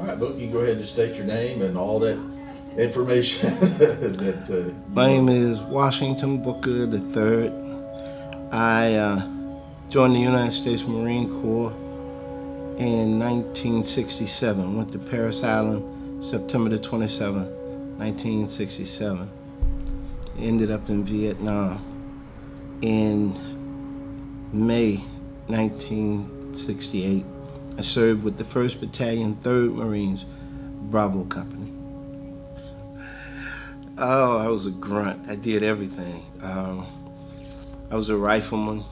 All right, Book, you go ahead and just state your name and all that information. that My name is Washington Booker III. I joined the United States Marine Corps in 1967. Went to Parris Island, September the 27th, 1967. Ended up in Vietnam in May 1968. I served with the 1st Battalion, 3rd Marines, Bravo Company. Oh, I was a grunt. I did everything. I was a rifleman.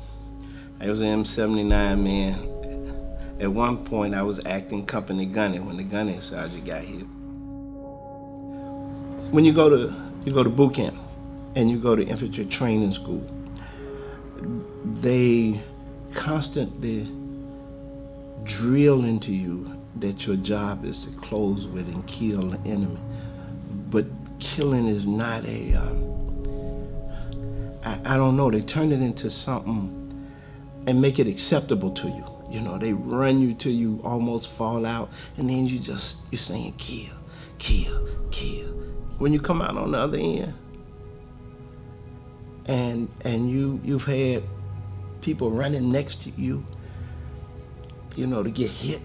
I was an M79 man. At one point, I was acting company gunner when the gunnery sergeant got here. When you go to boot camp and you go to infantry training school, they constantly drill into you that your job is to close with and kill the enemy. But killing is not I don't know, they turn it into something and make it acceptable to you. You know, they run you till you almost fall out, and then you're saying kill, kill, kill. When you come out on the other end, and you've had people running next to you, you know, to get hit,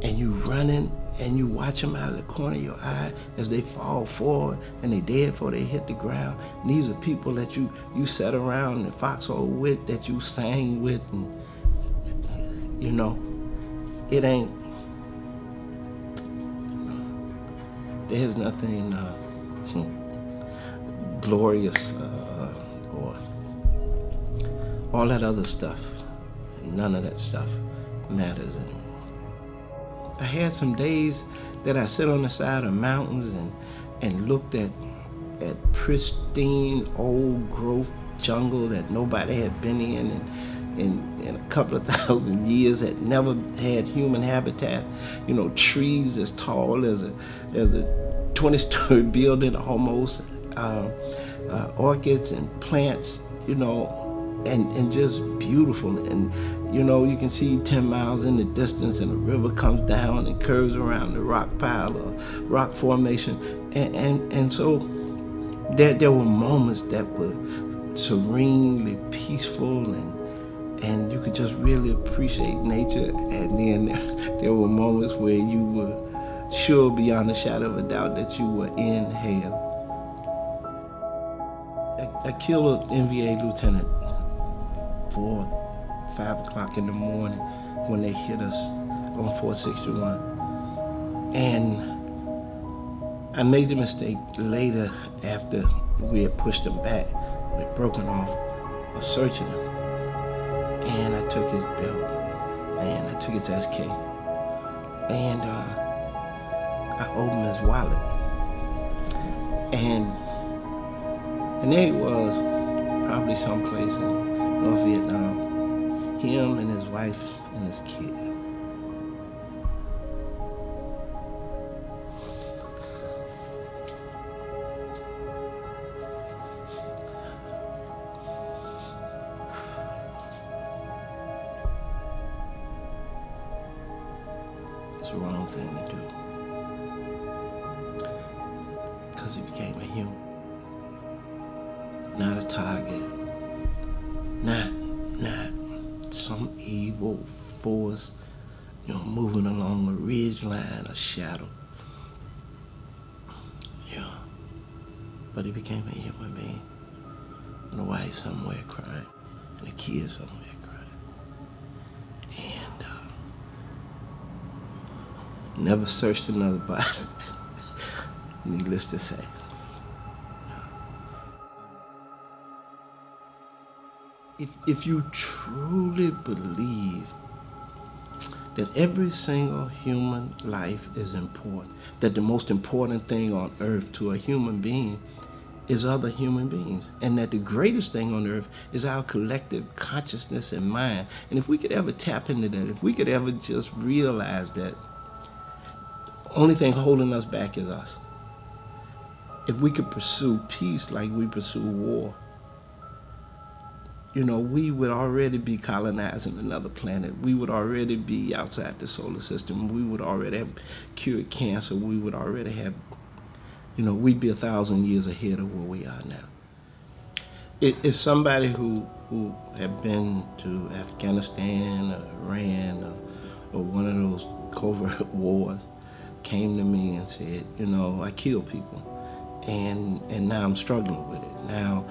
and you running and you watch them out of the corner of your eye as they fall forward and they dead before they hit the ground. And these are people that you sat around in the foxhole with, that you sang with, and you know, it ain't, there's nothing glorious or all that other stuff. None of that stuff matters anymore. I had some days that I sit on the side of mountains and looked at pristine old growth jungle that nobody had been in a couple of thousand years, had never had human habitat. You know, trees as tall as a 20-story building almost, orchids and plants, you know, and just beautiful. And you know, you can see 10 miles in the distance, and a river comes down and curves around the rock pile or rock formation. And so there were moments that were serenely peaceful, and you could just really appreciate nature. And then there were moments where you were sure beyond a shadow of a doubt that you were in hell. I killed an NVA lieutenant 5 o'clock in the morning when they hit us on 461. And I made the mistake later, after we had pushed him back, we had broken off, of searching him. And I took his belt, and I took his SK, and I opened his wallet. And there he was, probably someplace in North Vietnam. Him and his wife and his kid. It's the wrong thing to do. Because he became a human. Not a target. Not some evil force, you know, moving along a ridge line, a shadow. Yeah. But he became a human being. And a wife somewhere crying, and a kid somewhere crying. And never searched another body, needless to say. If you truly believe that every single human life is important, that the most important thing on earth to a human being is other human beings, and that the greatest thing on earth is our collective consciousness and mind, and if we could ever tap into that, if we could ever just realize that the only thing holding us back is us, if we could pursue peace like we pursue war, we would already be colonizing another planet. We would already be outside the solar system. We would already have cured cancer. We would already have, we'd be 1,000 years ahead of where we are now. If somebody who had been to Afghanistan or Iran or one of those covert wars came to me and said, I kill people, and now I'm struggling with it. Now,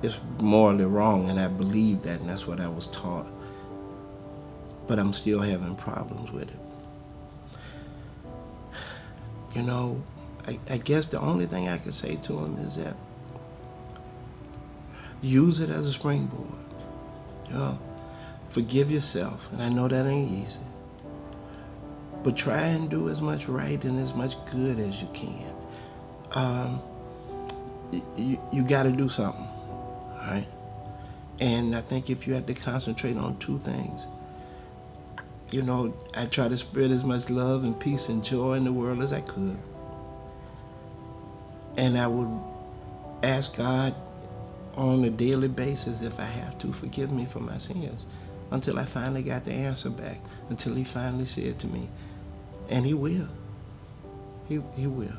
it's morally wrong, and I believe that, and that's what I was taught. But I'm still having problems with it. I guess the only thing I could say to him is that use it as a springboard. Forgive yourself, and I know that ain't easy. But try and do as much right and as much good as you can. You got to do something, all right? And I think if you have to concentrate on two things, I try to spread as much love and peace and joy in the world as I could. And I would ask God on a daily basis, if I have to, forgive me for my sins, until I finally got the answer back, until he finally said to me, and he will. He will.